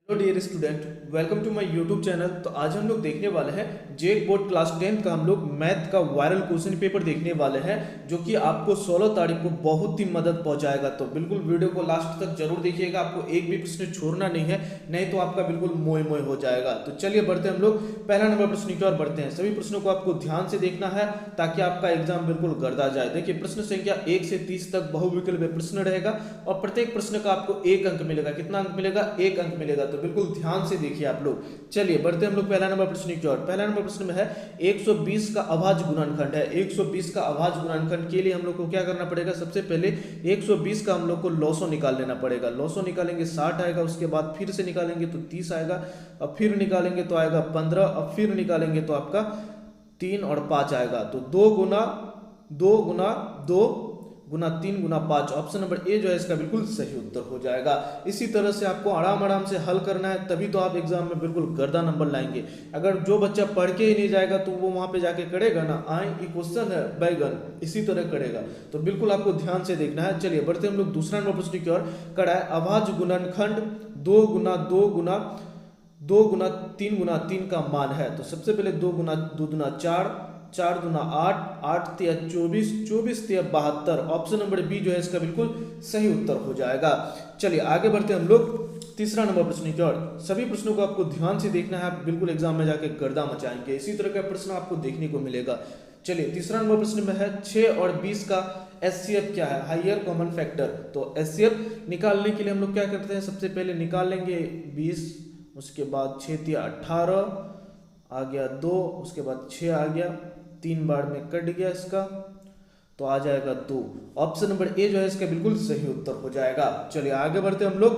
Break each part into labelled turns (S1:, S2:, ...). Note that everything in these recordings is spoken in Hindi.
S1: Hello dear student, welcome to my YouTube channel. तो आज हम लोग देखने वाले हैं जेक बोर्ड क्लास 10 का हम लोग मैथ का वायरल क्वेश्चन पेपर देखने वाले हैं, जो कि आपको 16 तारीख को बहुत ही मदद पहुंचाएगा। तो बिल्कुल वीडियो को लास्ट तक जरूर देखिएगा, आपको एक भी प्रश्न छोड़ना नहीं है, नहीं तो आपका बिल्कुल मोए मोए हो जाएगा। तो चलिए बढ़ते हैं हम लोग पहला नंबर प्रश्न की ओर बढ़ते हैं। सभी प्रश्नों को आपको ध्यान से देखना है ताकि आपका एग्जाम बिल्कुल गर्दा जाए। देखिए, प्रश्न संख्या 1 से 30 तक बहुविकल्पीय प्रश्न रहेगा और प्रत्येक प्रश्न का आपको 1 अंक मिलेगा। कितना अंक मिलेगा? 1 अंक मिलेगा। तो बिल्कुल ध्यान से देखिए आप लोग। चलिए बढ़ते हैं हम लोग पहला नंबर प्रश्न की ओर। पहला नंबर प्रश्न में है 120 का अभाज्य गुणनखंड है। 120 का अभाज्य गुणनखंड के लिए हम लोग को क्या करना पड़ेगा? सबसे पहले 120 का हम लोग को लॉसो निकाल लेना पड़ेगा। लॉसो निकालेंगे 60 आएगा, उसके बाद फिर से निकालेंगे तो 30 आएगा, अब फिर निकालेंगे तो आएगा 15, अब फिर निकालेंगे तो आपका 3 और 5 आएगा। तो 2 गुना 2 गुना 2 गुना 3 गुना 5, ऑप्शन नंबर ए जो है इसका बिल्कुल सही उत्तर हो जाएगा। इसी तरह से आपको आराम आराम से हल करना है, तभी तो आप एग्जाम में बिल्कुल गर्दा नंबर लाएंगे। अगर जो बच्चा पढ़ के ही नहीं जाएगा तो वो वहां पे जाके करेगा ना, आई ये क्वेश्चन है बैगन, इसी तरह करेगा। तो बिल्कुल आपको ध्यान से देखना है। चलिए बढ़ते हम लोग दूसरा नंबर प्रश्न की ओर। कड़ा है अभाज्य गुणनखंड 2 गुना 2 गुना 2 गुना 3 गुना 3 का मान है। तो सबसे पहले 2 गुना 2 दुना 4, 4 दुना 8, 8 तिया 24, 24 तिया 72, ऑप्शन नंबर बी जो है इसका बिल्कुल सही उत्तर हो जाएगा। चलिए आगे बढ़ते हम लोग तीसरा नंबर प्रश्न की ओर। सभी प्रश्नों को आपको ध्यान से देखना है, आप बिल्कुल एग्जाम में जाके गर्दा मचाएंगे। इसी तरह का प्रश्न आपको देखने को मिलेगा। चलिए तीसरा नंबर प्रश्न में है 6 और 20 का एचसीएफ क्या है? Higher common factor. तो एचसीएफ निकालने के लिए हम लोग क्या करते हैं? सबसे पहले निकाल लेंगे 20, उसके बाद 6 तिया 18 आ गया 2, उसके बाद 6 आ गया, 3 बार में कट गया इसका, तो आ जाएगा 2। ऑप्शन नंबर ए जो है इसका बिल्कुल सही उत्तर हो जाएगा। चलिए आगे बढ़ते हम लोग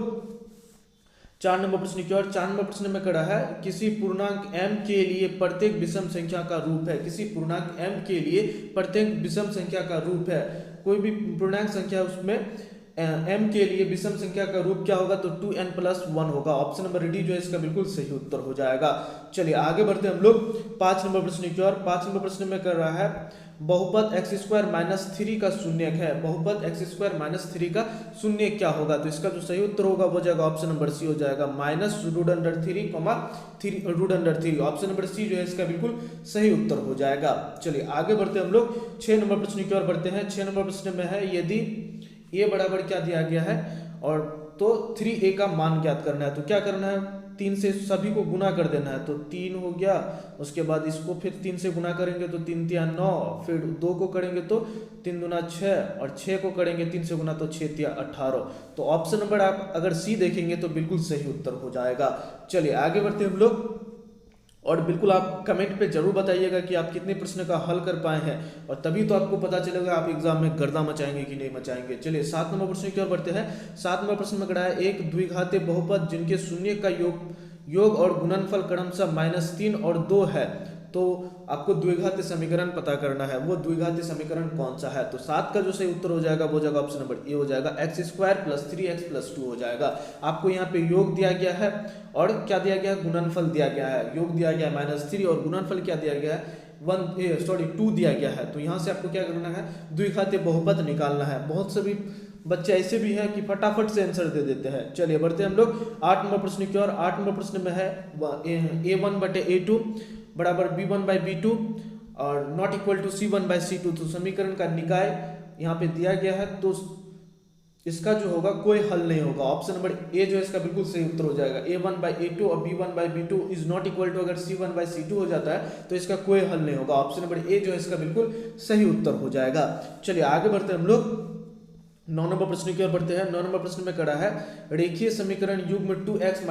S1: 4 नंबर प्रश्न की ओर। 4 नंबर प्रश्न में कड़ा है किसी पूर्णांक m के लिए प्रत्येक विषम संख्या का रूप है। किसी पूर्णांक m के लिए प्रत्येक विषम संख्या का रूप है। कोई भी पूर्णांक संख्या उसमें m के लिए विषम संख्या का रूप क्या होगा? तो 2n+1 होगा। ऑप्शन नंबर डी जो है इसका बिल्कुल सही उत्तर हो जाएगा। चलिए आगे बढ़ते हम लोग 5 नंबर प्रश्न की ओर। 5 नंबर प्रश्न में कर रहा है बहुपद x² - 3 का शून्यक है। बहुपद x² - 3 का शून्यक क्या होगा? तो इसका जो सही उत्तर होगा वो जाएगा ऑप्शन नंबर सी हो जाएगा, -√3, 3√3। ऑप्शन नंबर सी जो है इसका बिल्कुल सही उत्तर हो जाएगा। चलिए आगे बढ़ते हम लोग 6 नंबर प्रश्न की ओर बढ़ते हैं। 6 नंबर प्रश्न में है यदि a बराबर क्या दिया गया है और तो 3a का मान ज्ञात करना है। तो क्या करना है? 3 से सभी को गुना कर देना है। तो 3 हो गया, उसके बाद इसको फिर 3 से गुना करेंगे तो 3 तिया 9, फिर 2 को करेंगे तो 3 दूना 6 और 6 को करेंगे 3 से गुना तो 6 तिया 18। तो ऑप्शन नंबर आप अगर सी देखेंगे तो बिल्कुल सही उत्तर हो जाएगा। चलिए आगे बढ़ते हम लोग, और बिल्कुल आप कमेंट पे जरूर बताइएगा कि आप कितने प्रश्न का हल कर पाए हैं, और तभी तो आपको पता चलेगा आप एग्जाम में गर्दा मचाएंगे कि नहीं मचाएंगे। चलिए 7 नंबर प्रश्न की ओर बढ़ते हैं। 7 नंबर प्रश्न में कड़ा है एक द्विघातीय बहुपद जिनके शून्य का योग और गुणनफल क्रमशः -3 और 2 है। तो आपको द्विघातीय समीकरण पता करना है, वो द्विघातीय समीकरण कौन सा है? तो 7 का जो सही उत्तर हो जाएगा वो जाएगा ऑप्शन नंबर ए हो जाएगा, x² + 3x + 2 हो जाएगा। आपको यहाँ पे योग दिया गया है और क्या दिया गया है? गुणनफल दिया गया है। योग दिया गया है -3 और गुणनफल क्या दिया गया है? 2 दिया गया है। तो यहाँ से आपको क्या करना है? द्विघातीय बहुपद निकालना है। बहुत सभी बच्चे ऐसे भी हैं कि फटाफट से आंसर दे देते हैं। चलिए बढ़ते हैं हम लोग 8 नंबर प्रश्न की ओर। 8 नंबर प्रश्न में है a1/a2 बराबर b1/b2 और नॉट इक्वल टू c1/c2। तो समीकरण का निकाय यहाँ पे दिया गया है, तो इसका जो होगा कोई हल नहीं होगा। ऑप्शन नंबर ए जो है इसका बिल्कुल सही उत्तर हो जाएगा। a1/a2 और b1/b2 is not equal to अगर c1/c2 हो जाता है तो इसका कोई हल नहीं होगा। ऑप्शन नंबर ए जो है इसका बिल्कुल सही उत्तर हो जाएगा। चलिए आगे बढ़ते हम लोग 9 नंबर प्रश्न की ओर बढ़ते हैं। 9 नंबर प्रश्न में कड़ा है रेखीय समीकरण युग्म 2x -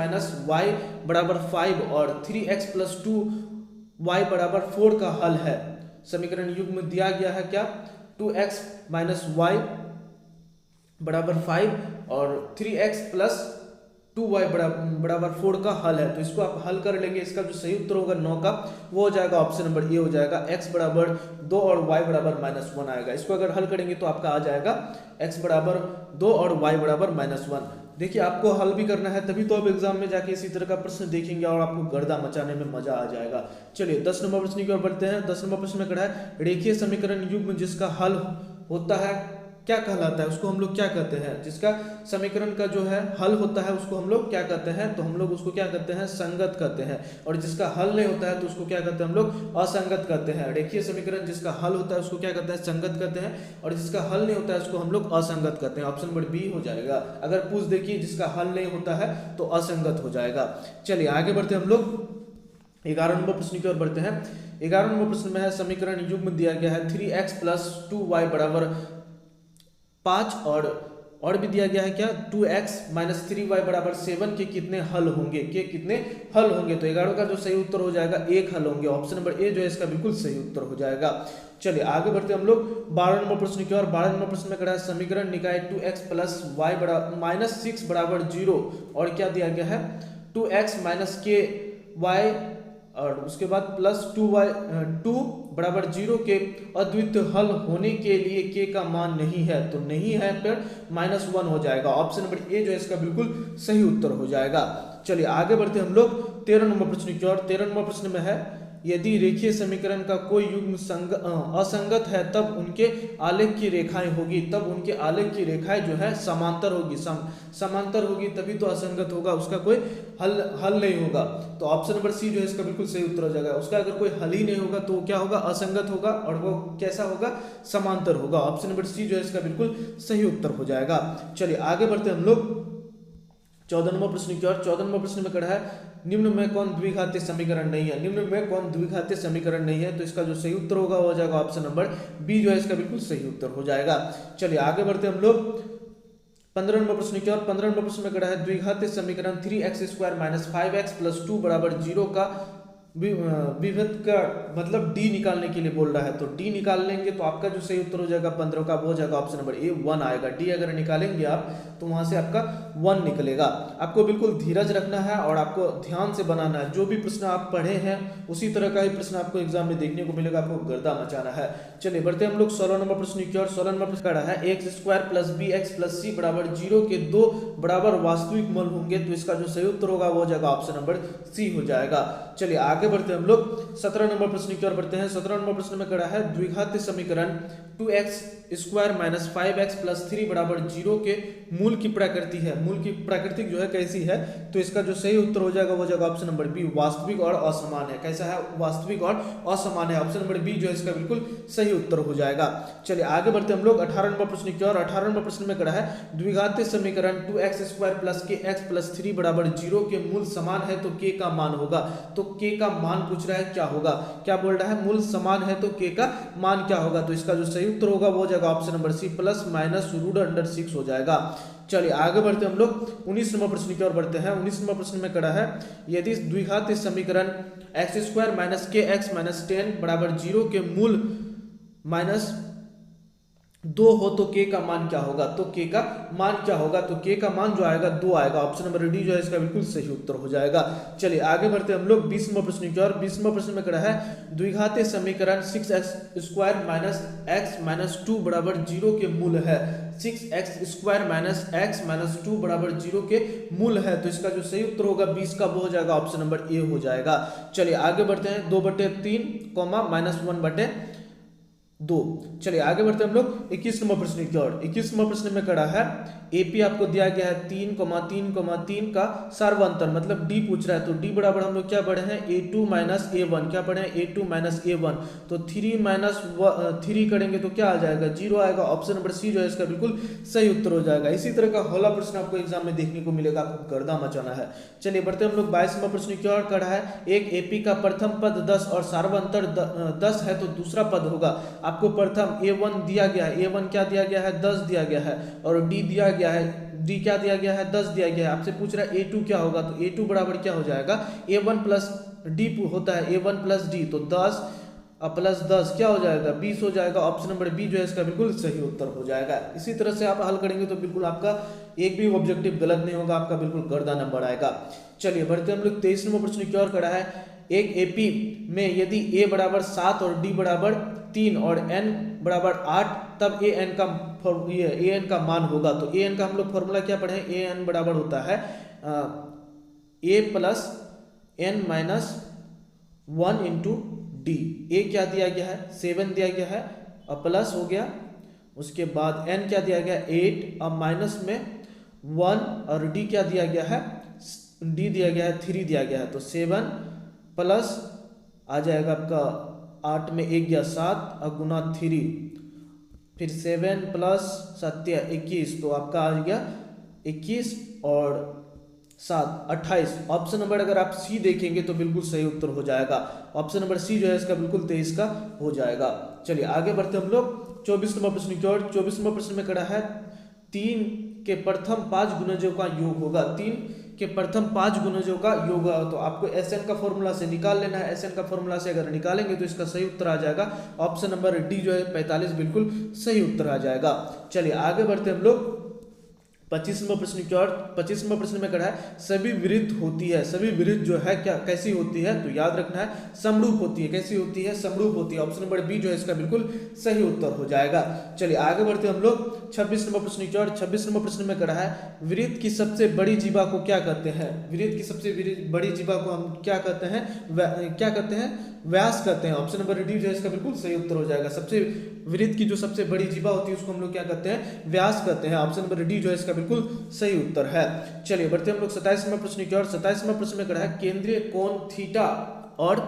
S1: y बराबर 5 और 3x + 2y बराबर 4 का हल है। समीकरण युग्म दिया गया है क्या? 2x - y बराबर 5 और 3x + 2y बराबर 4 का हल है। तो इसको आप हल कर लेंगे, इसका जो सही उत्तर होगा 9 का वो हो जाएगा ऑप्शन नंबर ए हो जाएगा, x बराबर 2 और y बराबर -1 आएगा। इसको अगर हल करेंगे तो आपका आ जाएगा x बराबर 2 और y बराबर -1। देखिए आपको हल भी करना है, तभी तो आप एग्जाम में जाके इसी तरह का प्रश्न देखेंगे और आपको गर्दा मचाने में मजा आ जाएगा। चलिए 10 नंबर प्रश्न की ओर बढ़ते हैं। 10 नंबर प्रश्न में कड़ा है रेखीय समीकरण युग्म जिसका हल होता है क्या कहलाता है, उसको हम लोग क्या कहते हैं, जिसका समीकरण का जो है हल होता है उसको हम लोग क्या कहते हैं, तो हम लोग उसको क्या कहते हैं, संगत कहते हैं। और जिसका हल नहीं होता है तो उसको क्या कहते हैं हम लोग, असंगत कहते हैं। रेखीय समीकरण जिसका हल होता है उसको क्या कहते हैं, संगत कहते हैं, और जिसका हल नहीं होता है उसको हम लोग असंगत कहते हैं। ऑप्शन नंबर बी हो जाएगा। अगर पूछ देखिए जिसका हल नहीं होता है तो असंगत हो जाएगा। चलिए आगे बढ़ते हम लोग 11 नंबर प्रश्न की ओर बढ़ते हैं। 11 नंबर प्रश्न में है समीकरण युग्म दिया गया है 3x + 2y = 5 और भी दिया गया है क्या, 2x - 3y = 7 के कितने हल होंगे, के कितने हल होंगे। तो 11 का जो सही उत्तर हो जाएगा 1 हल होंगे। ऑप्शन नंबर ए जो है इसका बिल्कुल सही उत्तर हो जाएगा। चलिए आगे बढ़ते हम लोग 12 नंबर प्रश्न की ओर। 12 नंबर प्रश्न में करा है समीकरण निकाय 2x + y - 6 = 0 और क्या दिया गया है 2x - k y और उसके बाद +2y 2 = 0 के अद्वितीय हल होने के लिए k का मान नहीं है, तो नहीं है फिर -1 हो जाएगा। ऑप्शन नंबर ए जो है इसका बिल्कुल सही उत्तर हो जाएगा। चलिए आगे बढ़ते हम लोग 13 नंबर प्रश्न की ओर। 13 नंबर प्रश्न में है यदि रेखीय समीकरण का कोई युग्म असंगत है तब उनके आलेख की रेखाएं होगी, तब उनके आलेख की रेखाएं जो है समांतर होगी, समांतर होगी तभी तो असंगत होगा, उसका कोई हल नहीं होगा। तो ऑप्शन नंबर सी जो है इसका बिल्कुल सही उत्तर हो जाएगा। उसका अगर कोई हल ही नहीं होगा तो क्या होगा, असंगत होगा, और वो कैसा होगा, समांतर होगा। ऑप्शन नंबर सी जो है इसका बिल्कुल सही उत्तर हो जाएगा। चलिए आगे बढ़ते हम लोग 14 नंबर प्रश्न की ओर। 14 नंबर प्रश्न में कहा है निम्न में कौन द्विघातीय समीकरण नहीं है, निम्न में कौन द्विघातीय समीकरण नहीं है, तो इसका जो सही उत्तर होगा हो जाएगा ऑप्शन नंबर बी जो है इसका बिल्कुल सही उत्तर हो जाएगा। चलिए आगे बढ़ते हम लोग 15 नंबर प्रश्न की ओर। 15 नंबर प्रश्न में कहा है द्विघातीय समीकरण 3x² - 5x + 2 = 0 का विभेद का मतलब डी निकालने के लिए बोल रहा है, तो डी निकाल लेंगे तो आपका जो सही उत्तर हो जाएगा 15 का वो हो जाएगा ऑप्शन नंबर ए 1 आएगा। डी अगर निकालेंगे आप तो वहां से आपका 1 निकलेगा। आपको बिल्कुल धीरज रखना है और आपको ध्यान से बनाना है। जो भी प्रश्न आप पढ़े हैं उसी तरह का ही प्रश्न आपको एग्जाम में देखने को मिलेगा, आपको गर्दा मचाना है। चलिए बढ़ते हम लोग 16 नंबर प्रश्न की ओर। 16 नंबर प्रश्न कहा है x² + bx + c = 0 के 2 बराबर वास्तविक मूल होंगे, तो इसका जो सही उत्तर होगा वो हो जाएगा ऑप्शन नंबर सी हो जाएगा। चलिए आगे बढ़ते हम लोग 17 नंबर प्रश्न की ओर बढ़ते हैं। 17 नंबर प्रश्न में कहा है द्विघातीय समीकरण 2x² - 5x + 3 = 0 के मूल की प्रकृति है, मूल की प्रकृति जो है कैसी है, तो इसका जो सही उत्तर हो जाएगा वो हो जाएगा ऑप्शन नंबर बी वास्तविक और असमान है। कैसा है, वास्तविक और असमान है। ऑप्शन नंबर बी जो है इसका बिल्कुल सही उत्तर हो जाएगा। चलिए आगे बढ़ते हम लोग 18 नंबर प्रश्न की ओर। 18 नंबर प्रश्न में कहा है द्विघातीय समीकरण 2x² + kx + 3 = 0 के मूल समान है तो k का मान होगा। तो k का मान पूछ रहा है क्या होगा, क्या बोल रहा है, मूल समान है तो k का मान क्या होगा, तो इसका जो सही उत्तर होगा वो हो जाएगा ऑप्शन नंबर सी ±√6 हो जाएगा। चलिए आगे बढ़ते हम लोग 19 नंबर प्रश्न की ओर बढ़ते हैं। 19 नंबर प्रश्न में कहा है यदि द्विघातीय समीकरण x² - kx - 10 = 0 के मूल -2 हो तो k का मान क्या होगा, तो k का मान क्या होगा, तो k का मान जो आएगा 2 आएगा। ऑप्शन नंबर डी जो है इसका बिल्कुल सही उत्तर हो जाएगा। चलिए आगे बढ़ते हम लोग 20 नंबर प्रश्न की ओर। 20 नंबर प्रश्न में कहा है द्विघातीय समीकरण 6x² - x - 2 = 0 के मूल है। 6x² - x - 2 = 0 के मूल है, तो इसका जो सही उत्तर होगा 20 का वो हो जाएगा ऑप्शन नंबर ए हो जाएगा। चलिए आगे बढ़ते हैं 2/3 -1/2। चलिए आगे बढ़ते हम लोग 21 नंबर प्रश्न की ओर। 21 नंबर प्रश्न में कहा है एपी आपको दिया गया है 3,3,3 का सार्वंतर मतलब डी पूछ रहा है, तो डी बराबर हम लोग क्या पढ़े हैं a2 - a1, क्या पढ़े हैं a2 - a1, तो 3 - 3 करेंगे तो क्या आ जाएगा 0 आएगा। ऑप्शन नंबर सी जो है इसका बिल्कुल सही उत्तर हो जाएगा। इसी तरह का होला प्रश्न आपको एग्जाम में देखने को मिलेगा, आपको गर्दा मचाना है। चलिए बढ़ते हम लोग 22 नंबर प्रश्न की ओर। कहा है एक एपी का प्रथम पद 10 और सार्वंतर 10 है तो दूसरा पद होगा। आपको प्रथम a1 दिया गया है, a1 क्या दिया गया है 10 दिया गया है, और d दिया गया है, d क्या दिया गया है 10 दिया गया है। आपसे पूछ रहा है a2 क्या होगा, तो a2 बराबर क्या हो जाएगा a1 + d होता है a1 + d, तो 10 + 10 क्या हो जाएगा 20 हो जाएगा। ऑप्शन नंबर बी जो है इसका बिल्कुल सही उत्तर हो जाएगा। इसी तरह से आप हल करेंगे तो बिल्कुल आपका एक भी ऑब्जेक्टिव गलत नहीं होगा, आपका बिल्कुल गर्दा नंबर आएगा। चलिए बढ़ते हम लोग 23 नंबर प्रश्न की ओर। करा है एक एपी में यदि a बराबर 7 और d बराबर 3 और n बराबर 8 तब an का मान होगा। तो an का हम लोग फॉर्मूला क्या पढ़े हैं, an बराबर होता है a + n - 1 × d। a क्या दिया गया है 7 दिया गया है और प्लस हो गया उसके बाद n क्या दिया गया 8, अब माइनस में 1 और d क्या दिया गया है, d दिया गया है 3 दिया गया है, तो 7 प्लस आ जाएगा आपका 8 में 1 गया 7 और गुना 3, फिर 7 प्लस 7 21, तो आपका आ गया 21 और 7 28। ऑप्शन नंबर अगर आप सी देखेंगे तो बिल्कुल सही उत्तर हो जाएगा। ऑप्शन नंबर सी जो है इसका बिल्कुल 23 का हो जाएगा। चलिए आगे बढ़ते हम लोग 24 नंबर प्रश्न की ओर। 24 नंबर प्रश्न में खड़ा है 3 के प्रथम 5 गुणजों का योग होगा। 3 के प्रथम 5 गुणजों का योग होगा, तो आपको SN का फॉर्मूला से निकाल लेना है। SN का फॉर्मूला से अगर निकालेंगे तो इसका सही उत्तर आ जाएगा ऑप्शन नंबर डी जो है 45, बिल्कुल सही उत्तर आ जाएगा। चलिए आगे बढ़ते हम लोग 25 नंबर प्रश्न की ओर। 25 नंबर प्रश्न में कहा है सभी वृत्त होती है। सभी वृत्त जो है क्या कैसी होती है, तो याद रखना है समरूप होती है। कैसी होती है, समरूप होती है। ऑप्शन नंबर बी जो है इसका बिल्कुल सही उत्तर हो जाएगा। चलिए आगे बढ़ते हम लोग 26 नंबर प्रश्न की ओर। 26 नंबर प्रश्न में कहा है वृत्त की सबसे बड़ी जीवा को क्या कहते हैं। वृत्त की सबसे बड़ी जीवा को हम क्या कहते हैं, क्या कहते हैं, व्यास कहते हैं। ऑप्शन नंबर डी जो है इसका बिल्कुल सही उत्तर हो जाएगा। सबसे वृत्त की जो सबसे बड़ी जीवा होती है उसको हम लोग क्या कहते हैं, व्यास कहते हैं। ऑप्शन नंबर डी जो है इसका बिल्कुल सही उत्तर है। चलिए बढ़ते हम लोग 27 नंबर प्रश्न की ओर। 27 नंबर प्रश्न में कहा है केंद्रीय कोण थीटा और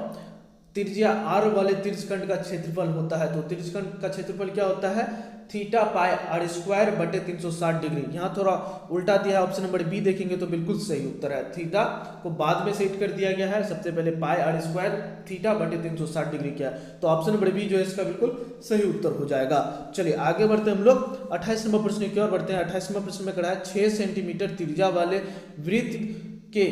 S1: त्रिज्या r वाले त्रिज्यखंड का क्षेत्रफल होता है। तो त्रिज्यखंड का क्षेत्रफल क्या होता है, थीटा पाई r स्क्वायर बटे 360 डिग्री। यहाँ थोड़ा उल्टा दिया है, ऑप्शन नंबर बी देखेंगे तो बिल्कुल सही उत्तर है। थीटा को बाद में सेट कर दिया गया है, सबसे पहले पाई r स्क्वायर थीटा बटे 360 डिग्री क्या है, तो ऑप्शन नंबर बी जो है इसका बिल्कुल सही उत्तर हो जाएगा। चलिए आगे बढ़ते हम लोग 28 नंबर प्रश्न की ओर बढ़ते हैं। 28 नंबर प्रश्न में कहा है 6 सेंटीमीटर त्रिज्या वाले वृत्त के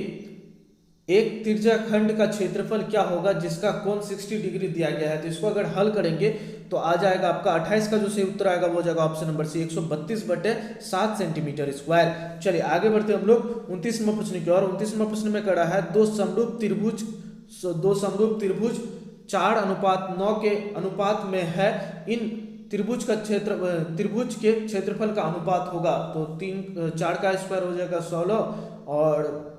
S1: एक त्रिज्याखंड का क्षेत्रफल क्या होगा जिसका कोण 60 डिग्री दिया गया है। तो इसको अगर हल करेंगे तो आ जाएगा आपका 28 का जो सही उत्तर आएगा वो हो जाएगा ऑप्शन नंबर सी 132 बटे 7 सेंटीमीटर स्क्वायर। चलिए आगे बढ़ते हम लोग 29 नंबर प्रश्न की ओर। 29 नंबर प्रश्न में कहा है दो समरूप त्रिभुज 4:9 के अनुपात में है। इन त्रिभुज के क्षेत्रफल का अनुपात होगा। तो 4 का स्क्वायर हो जाएगा 16 और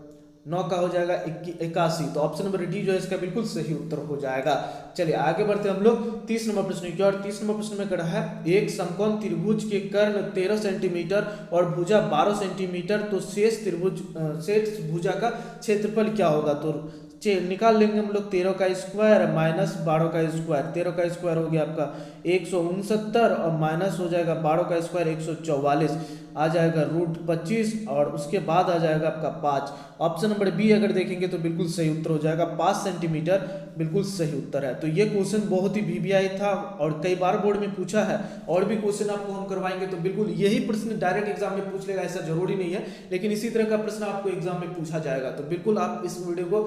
S1: 9 का हो जाएगा 81। तो ऑप्शन नंबर डी जो है इसका बिल्कुल सही उत्तर हो जाएगा। चलिए आगे बढ़ते हम लोग 30 नंबर प्रश्न की ओर। 30 नंबर प्रश्न में कहा है एक समकोण त्रिभुज के कर्ण 13 सेंटीमीटर और भुजा 12 सेंटीमीटर, तो शेष भुजा का क्षेत्रफल क्या होगा। तो निकाल लेंगे हम लोग 13 का स्क्वायर माइनस 12 का स्क्वायर। 13 का स्क्वायर हो गया आपका 169 और माइनस हो जाएगा 12 का स्क्वायर 144, आ जाएगा √25 और उसके बाद आ जाएगा आपका 5। ऑप्शन नंबर बी अगर देखेंगे तो बिल्कुल सही उत्तर हो जाएगा 5 सेंटीमीटर, बिल्कुल सही उत्तर है। तो ये क्वेश्चन बहुत ही वीवीआई था और कई बार बोर्ड में पूछा है, और भी क्वेश्चन आपको हम करवाएंगे। तो बिल्कुल यही प्रश्न डायरेक्ट एग्जाम में पूछ लेगा ऐसा जरूरी नहीं है, लेकिन इसी तरह का प्रश्न आपको एग्जाम में पूछा जाएगा। तो बिल्कुल आप इस वीडियो को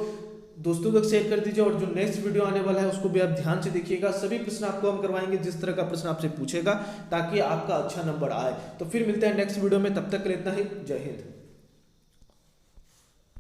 S1: दोस्तों तक शेयर कर दीजिए और जो नेक्स्ट वीडियो आने वाला है उसको भी आप ध्यान से देखिएगा। सभी प्रश्न आपको हम करवाएंगे जिस तरह का प्रश्न आपसे पूछेगा, ताकि आपका अच्छा नंबर आए। तो फिर मिलते हैं नेक्स्ट वीडियो में, तब तक के लिए इतना ही। जय हिंद।